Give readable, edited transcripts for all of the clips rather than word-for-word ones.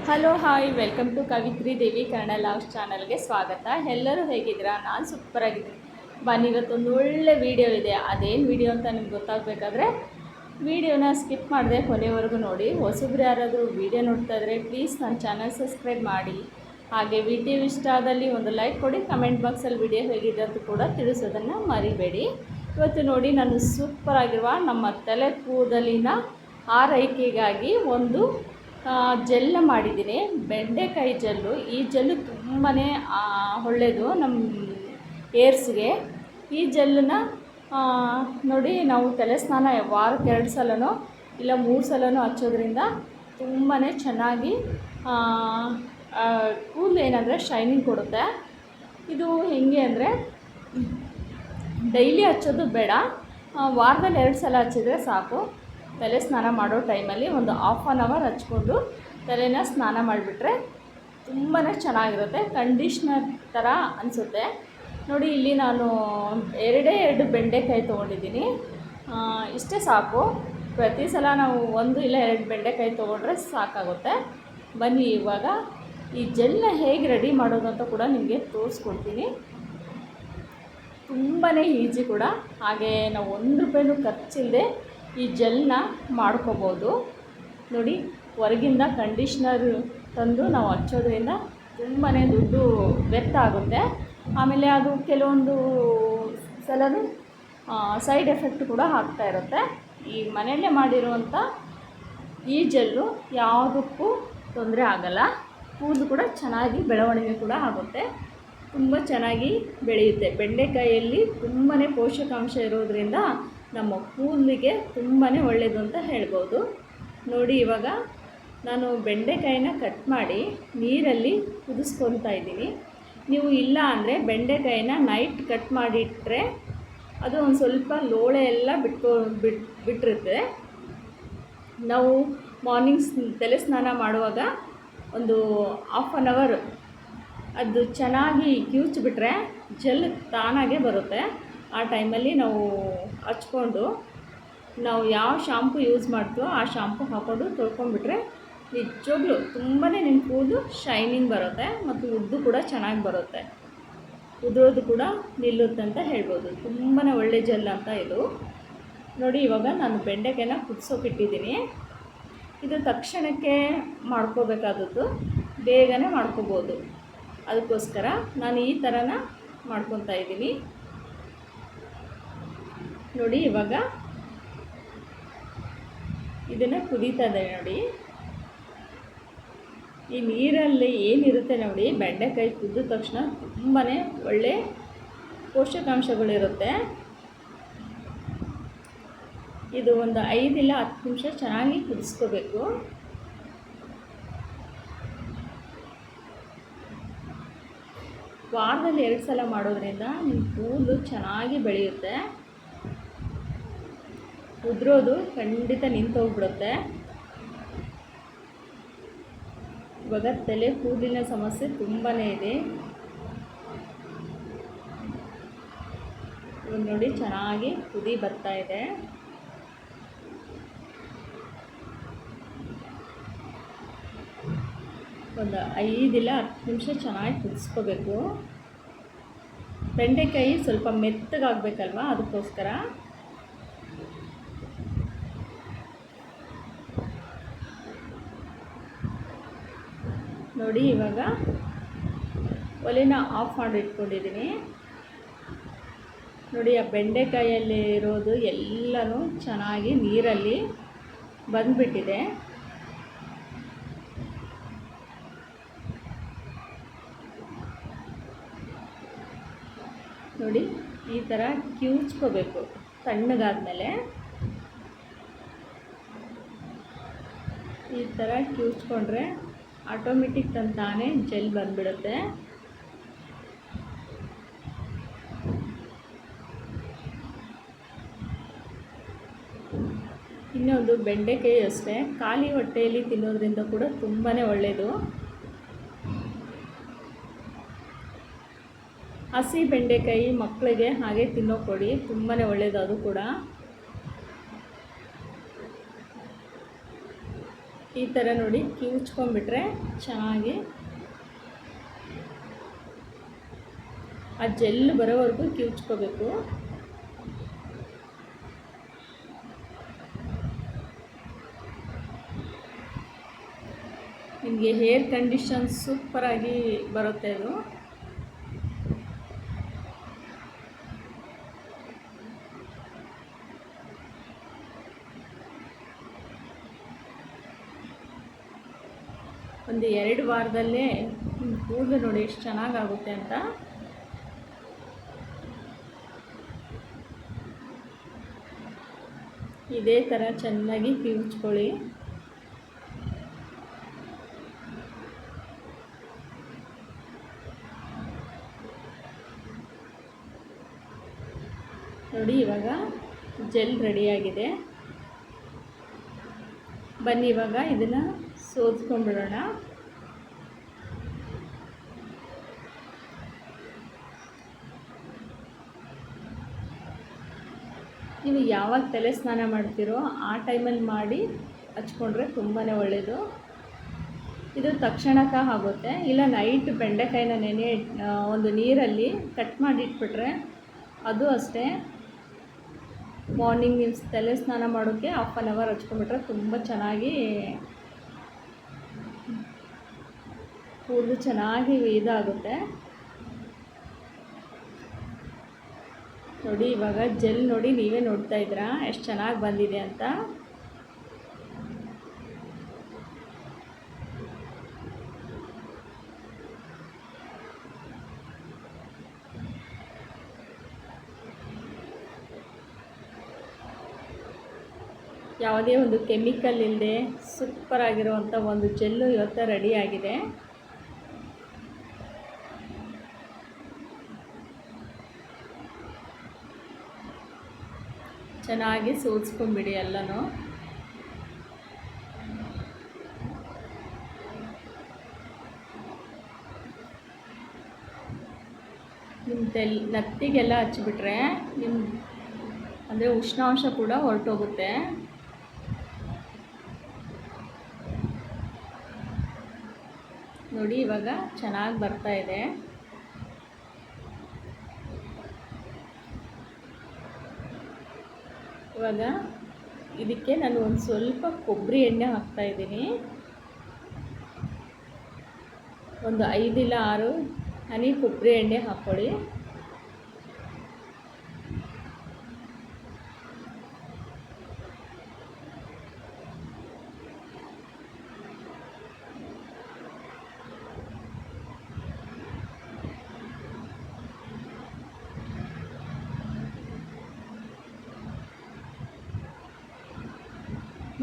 Hello hi welcome to Kavitri Devi Kannada loves ಚಾನಲ್ಗೆ ಸ್ವಾಗತ. ಎಲ್ಲರೂ ಹೇಗಿದ್ದೀರಾ? ನಾನು ಸೂಪರಾಗಿದ್ದೀನಿ. ಬನ್ನಿ, ಇವತ್ತೊಂದು ಒಳ್ಳೆ ವಿಡಿಯೋ ಇದೆ. ಅದೇನು ವಿಡಿಯೋ ಅಂತ ನಿಮ್ಗೆ ಗೊತ್ತಾಗಬೇಕಾದ್ರೆ ವಿಡಿಯೋನ ಸ್ಕಿಪ್ ಮಾಡದೆ ಕೊನೆವರೆಗೂ ನೋಡಿ. ಹೊಸಬ್ರು ಯಾರಾದರೂ ವಿಡಿಯೋ ನೋಡ್ತಾ ಇದ್ದರೆ ಪ್ಲೀಸ್ ನನ್ನ ಚಾನಲ್ ಸಬ್ಸ್ಕ್ರೈಬ್ ಮಾಡಿ. ಹಾಗೆ ವಿಡಿಯೋ ಇಷ್ಟ ಆದಲ್ಲಿ ಒಂದು ಲೈಕ್ ಕೊಡಿ. ಕಮೆಂಟ್ ಬಾಕ್ಸಲ್ಲಿ ವಿಡಿಯೋ ಹೇಗಿದೆ ಅಂತ ಕೂಡ ತಿಳಿಸೋದನ್ನು ಮರಿಬೇಡಿ. ಇವತ್ತು ನೋಡಿ, ನಾನು ಸೂಪರಾಗಿರುವ ನಮ್ಮ ತಲೆ ಕೂದಲಿನ ಆರೈಕೆಗಾಗಿ ಒಂದು ಜೆಲ್ ಮಾಡಿದ್ದೀನಿ. ಬೆಂಡೆಕಾಯಿ ಜೆಲ್ಲು. ಈ ಜೆಲ್ಲು ತುಂಬಾ ಒಳ್ಳೆಯದು ನಮ್ಮ ಏರ್ಸ್ಗೆ. ಈ ಜೆಲ್ಲನ್ನ ನೋಡಿ, ನಾವು ತಲೆ ಸ್ನಾನ ವಾರಕ್ಕೆ 2 ಸಲನೋ ಇಲ್ಲ 3 ಸಲನೋ ಹಚ್ಚೋದ್ರಿಂದ ತುಂಬಾ ಚೆನ್ನಾಗಿ ಕೂದಲು ಏನಂದರೆ ಶೈನಿಂಗ್ ಕೊಡುತ್ತೆ. ಇದು ಹೇಗೆ ಅಂದರೆ, ಡೈಲಿ ಹಚ್ಚೋದು ಬೇಡ, ವಾರದಲ್ಲಿ 2 ಸಲ ಹಚ್ಚಿದರೆ ಸಾಕು. ತಲೆ ಸ್ನಾನ ಮಾಡೋ ಟೈಮಲ್ಲಿ ಒಂದು ಹಾಫ್ ಆನ್ ಅವರ್ ಹಚ್ಕೊಂಡು ತಲೆನ ಸ್ನಾನ ಮಾಡಿಬಿಟ್ರೆ ತುಂಬಾ ಚೆನ್ನಾಗಿರುತ್ತೆ. ಕಂಡೀಷ್ನರ್ ಥರ ಅನಿಸುತ್ತೆ. ನೋಡಿ, ಇಲ್ಲಿ ನಾನು 2 ಬೆಂಡೆಕಾಯಿ ತೊಗೊಂಡಿದ್ದೀನಿ. ಇಷ್ಟೇ ಸಾಕು. ಪ್ರತಿ ಸಲ ನಾವು 1 ಇಲ್ಲ 2 ಬೆಂಡೆಕಾಯಿ ತೊಗೊಂಡ್ರೆ ಸಾಕಾಗುತ್ತೆ. ಬನ್ನಿ, ಇವಾಗ ಈ ಜೆಲ್ನ ಹೇಗೆ ರೆಡಿ ಮಾಡೋದು ಅಂತ ಕೂಡ ನಿಮಗೆ ತೋರಿಸ್ಕೊಡ್ತೀನಿ. ತುಂಬಾ ಈಜಿ ಕೂಡ. ಹಾಗೆ ನಾವು 1 ರೂಪಾಯಿನೂ ಖರ್ಚಿಲ್ಲದೆ ಈ ಜೆಲ್ನ ಮಾಡ್ಕೋಬೋದು. ನೋಡಿ, ಹೊರಗಿಂದ ಕಂಡೀಷ್ನರ್ ತಂದು ನಾವು ಹಚ್ಚೋದ್ರಿಂದ ತುಂಬಾ ದುಡ್ಡು ವ್ಯರ್ಥ ಆಗುತ್ತೆ. ಆಮೇಲೆ ಅದು ಕೆಲವೊಂದು ಸಲನೂ ಸೈಡ್ ಎಫೆಕ್ಟ್ ಕೂಡ ಆಗ್ತಾ ಇರುತ್ತೆ. ಈ ಮನೆಯಲ್ಲೇ ಮಾಡಿರುವಂಥ ಈ ಜೆಲ್ಲು ಯಾವುದಕ್ಕೂ ತೊಂದರೆ ಆಗಲ್ಲ. ಕೂದಲು ಕೂಡ ಚೆನ್ನಾಗಿ ಬೆಳವಣಿಗೆ ಕೂಡ ಆಗುತ್ತೆ. ತುಂಬ ಚೆನ್ನಾಗಿ ಬೆಳೆಯುತ್ತೆ. ಬೆಂಡೆಕಾಯಿಯಲ್ಲಿ ತುಂಬಾ ಪೋಷಕಾಂಶ ಇರೋದರಿಂದ ನಮ್ಮ ಕೂದಲಿಗೆ ತುಂಬಾ ಒಳ್ಳೆಯದು ಅಂತ ಹೇಳ್ಬೋದು. ನೋಡಿ, ಇವಾಗ ನಾನು ಬೆಂಡೆಕಾಯಿನ ಕಟ್ ಮಾಡಿ ನೀರಲ್ಲಿ ಕುದಿಸ್ಕೊತಾ ಇದ್ದೀನಿ. ನೀವು ಇಲ್ಲ ಅಂದರೆ ಬೆಂಡೆಕಾಯಿನ ನೈಟ್ ಕಟ್ ಮಾಡಿಟ್ರೆ ಅದು ಒಂದು ಸ್ವಲ್ಪ ಲೋಳೆ ಎಲ್ಲ ಬಿಟ್ಟಿರುತ್ತೆ. ನಾವು ಮಾರ್ನಿಂಗ್ ತಲೆ ಸ್ನಾನ ಮಾಡುವಾಗ ಒಂದು ಹಾಫ್ ಆನ್ ಅವರ್ ಅದು ಚೆನ್ನಾಗಿ ಕಿವುಚಿಬಿಟ್ರೆ ಜೆಲ್ ತಾನಾಗೆ ಬರುತ್ತೆ. ಆ ಟೈಮಲ್ಲಿ ನಾವು ಹಚ್ಕೊಂಡು ನಾವು ಯಾವ ಶಾಂಪು ಯೂಸ್ ಮಾಡ್ತೀವೋ ಆ ಶಾಂಪು ಹಾಕ್ಕೊಂಡು ತೊಳ್ಕೊಂಡ್ಬಿಟ್ರೆ ನಿಜವಾಗ್ಲೂ ತುಂಬಾ ನಿಮ್ಮ ಕೂದಲು ಶೈನಿಂಗ್ ಬರುತ್ತೆ ಮತ್ತು ಉದ್ದು ಕೂಡ ಚೆನ್ನಾಗಿ ಬರುತ್ತೆ. ಉದುರೋದು ಕೂಡ ನಿಲ್ಲುತ್ತೆ ಅಂತ ಹೇಳ್ಬೋದು. ತುಂಬಾ ಒಳ್ಳೆ ಜೆಲ್ ಅಂತ ಇದು. ನೋಡಿ, ಇವಾಗ ನಾನು ಬೆಂಡೆಕಾಯಿನ ಕುದಿಸೋಕಿಟ್ಟಿದ್ದೀನಿ. ಇದು ತಕ್ಷಣಕ್ಕೆ ಮಾಡ್ಕೋಬೇಕಾದದ್ದು, ಬೇಗನೆ ಮಾಡ್ಕೋಬೋದು. ಅದಕ್ಕೋಸ್ಕರ ನಾನು ಈ ಥರನ ಮಾಡ್ಕೊತಾ ಇದ್ದೀನಿ. ನೋಡಿ, ಇವಾಗ ಇದನ್ನು ಕುದೀತಾ ಇದೆ. ನೋಡಿ, ಈ ನೀರಲ್ಲಿ ಏನಿರುತ್ತೆ ನೋಡಿ, ಬೆಂಡೆಕಾಯಿ ಕುದ್ದ ತಕ್ಷಣ ತುಂಬಾ ಒಳ್ಳೆ ಪೋಷಕಾಂಶಗಳಿರುತ್ತೆ. ಇದು ಒಂದು 5 ಇಲ್ಲ 10 ನಿಮಿಷ ಚೆನ್ನಾಗಿ ಕುದಿಸ್ಕೋಬೇಕು. ವಾರದಲ್ಲಿ 2 ಸಲ ಮಾಡೋದ್ರಿಂದ ನಿಮ್ಮ ಕೂದಲು ಚೆನ್ನಾಗಿ ಬೆಳೆಯುತ್ತೆ. ಉದುರೋದು ಖಂಡಿತ ನಿಂತೋಗ್ಬಿಡುತ್ತೆ. ಇವಾಗ ತಲೆ ಕೂದಲಿನ ಸಮಸ್ಯೆ ತುಂಬಾ ಇದೆ. ಇವಾಗ ನೋಡಿ, ಚೆನ್ನಾಗಿ ಕುದಿ ಬರ್ತಾ ಇದೆ. ಒಂದು 5 ಇಲ್ಲ 10 ನಿಮಿಷ ಚೆನ್ನಾಗಿ ಕುದಿಸ್ಕೋಬೇಕು. ಬೆಂಡೆಕಾಯಿ ಸ್ವಲ್ಪ ಮೆತ್ತಗಾಗಬೇಕಲ್ವ, ಅದಕ್ಕೋಸ್ಕರ. ನೋಡಿ, ಇವಾಗ ಒಲೆನ ಆಫ್ ಮಾಡಿ ಇಟ್ಕೊಂಡಿದ್ದೀನಿ. ನೋಡಿ, ಆ ಬೆಂಡೆಕಾಯಲ್ಲಿ ಇರೋದು ಎಲ್ಲನೂ ಚೆನ್ನಾಗಿ ನೀರಲ್ಲಿ ಬಂದುಬಿಟ್ಟಿದೆ. ನೋಡಿ, ಈ ಥರ ಕಿವುಚ್ಕೋಬೇಕು. ತಣ್ಣಗಾದ್ಮೇಲೆ ಈ ಥರ ಕಿವುಚ್ಕೊಂಡ್ರೆ ಆಟೋಮೆಟಿಕ್ ತಂತಾನೆ ಜೆಲ್ ಬಂದುಬಿಡುತ್ತೆ. ಇನ್ನೊಂದು, ಬೆಂಡೆಕಾಯಿ ಅಷ್ಟೇ ಖಾಲಿ ಹೊಟ್ಟೆಯಲ್ಲಿ ತಿನ್ನೋದ್ರಿಂದ ಕೂಡ ತುಂಬಾ ಒಳ್ಳೆಯದು. ಹಸಿ ಬೆಂಡೆಕಾಯಿ ಮಕ್ಕಳಿಗೆ ಹಾಗೆ ತಿನ್ನೋಕೆ ಕೊಡಿ, ತುಂಬಾ ಒಳ್ಳೆಯದು ಅದು ಕೂಡ. ಈ ಥರ ನೋಡಿ ಕಿವುಚ್ಕೊಂಡ್ಬಿಟ್ರೆ ಚೆನ್ನಾಗಿ ಆ ಜೆಲ್ ಬರೋವರೆಗೂ ಕಿವುಚ್ಕೋಬೇಕು. ನಿಮಗೆ ಹೇರ್ ಕಂಡೀಷನ್ ಸೂಪರಾಗಿ ಬರುತ್ತೆ ಅದು. ಒಂದು 2 ವಾರದಲ್ಲೇ ಕೂದಲು ನೋಡಿ ಎಷ್ಟು ಚೆನ್ನಾಗಾಗುತ್ತೆ ಅಂತ. ಇದೇ ಥರ ಚೆನ್ನಾಗಿ ಕಿವುಚ್ಕೊಳ್ಳಿ. ನೋಡಿ ಇವಾಗ ಜೆಲ್ ರೆಡಿಯಾಗಿದೆ. ಬನ್ನಿ ಇವಾಗ ಇದನ್ನು ಸೋದ್ಕೊಂಡ್ಬಿಡೋಣ. ನೀವು ಯಾವಾಗ ತಲೆ ಸ್ನಾನ ಮಾಡ್ತೀರೋ ಆ ಟೈಮಲ್ಲಿ ಮಾಡಿ ಹಚ್ಕೊಂಡ್ರೆ ತುಂಬಾ ಒಳ್ಳೆಯದು. ಇದು ತಕ್ಷಣಕ್ಕೆ ಆಗುತ್ತೆ. ಇಲ್ಲ ನೈಟ್ ಬೆಂಡೆಕಾಯಿನ ಒಂದು ನೀರಲ್ಲಿ ಕಟ್ ಮಾಡಿ ಇಟ್ಬಿಟ್ರೆ ಅದು ಅಷ್ಟೇ. ಮಾರ್ನಿಂಗ್ ನೀವು ತಲೆ ಸ್ನಾನ ಮಾಡೋಕ್ಕೆ 1/2 ಅವರ್ ಹಚ್ಕೊಂಡ್ಬಿಟ್ರೆ ತುಂಬ ಚೆನ್ನಾಗಿ ಕೂದಲು ಚೆನ್ನಾಗಿ ಇದಾಗುತ್ತೆ. ನೋಡಿ ಇವಾಗ ಜೆಲ್ ನೋಡಿ ನೀವೇ ನೋಡ್ತಾ ಇದ್ದೀರಾ ಎಷ್ಟು ಚೆನ್ನಾಗಿ ಬಂದಿದೆ ಅಂತ. ಯಾವುದೇ ಒಂದು ಕೆಮಿಕಲ್ ಇಲ್ಲದೆ ಸೂಪರಾಗಿರುವಂಥ ಒಂದು ಜೆಲ್ಲು ಇವತ್ತು ರೆಡಿಯಾಗಿದೆ. ಚೆನ್ನಾಗಿ ಸೋಸ್ಕೊಂಡ್ಬಿಡಿ ಎಲ್ಲನೂ. ನಿಮ್ಮ ನತ್ತಿಗೆಲ್ಲ ಹಚ್ಚಿಬಿಟ್ರೆ ನಿಮ್ಮ ಅಂದರೆ ಉಷ್ಣಾಂಶ ಕೂಡ ಹೊರಟೋಗುತ್ತೆ. ನೋಡಿ ಇವಾಗ ಚೆನ್ನಾಗಿ ಬರ್ತಾ ಇದೆ. ಇವಾಗ ಇದಕ್ಕೆ ನಾನು ಒಂದು ಸ್ವಲ್ಪ ಕೊಬ್ಬರಿ ಎಣ್ಣೆ ಹಾಕ್ತಾಯಿದ್ದೀನಿ. ಒಂದು 5 ಇಲ್ಲ 6 ಹನಿ ಕೊಬ್ಬರಿ ಎಣ್ಣೆ ಹಾಕ್ಕೊಳ್ಳಿ.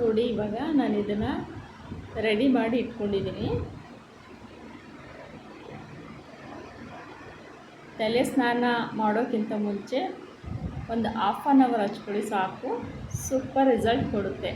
ನೋಡಿ ಇವಾಗ ನಾನು ಇದನ್ನು ರೆಡಿ ಮಾಡಿ ಇಟ್ಕೊಂಡಿದ್ದೀನಿ. ತಲೆ ಸ್ನಾನ ಮಾಡೋಕ್ಕಿಂತ ಮುಂಚೆ ಒಂದು 1/2 ಅವರ್ ಹಚ್ಕೊಳ್ಳಿ ಸಾಕು. ಸೂಪರ್ ರಿಸಲ್ಟ್ ಕೊಡುತ್ತೆ.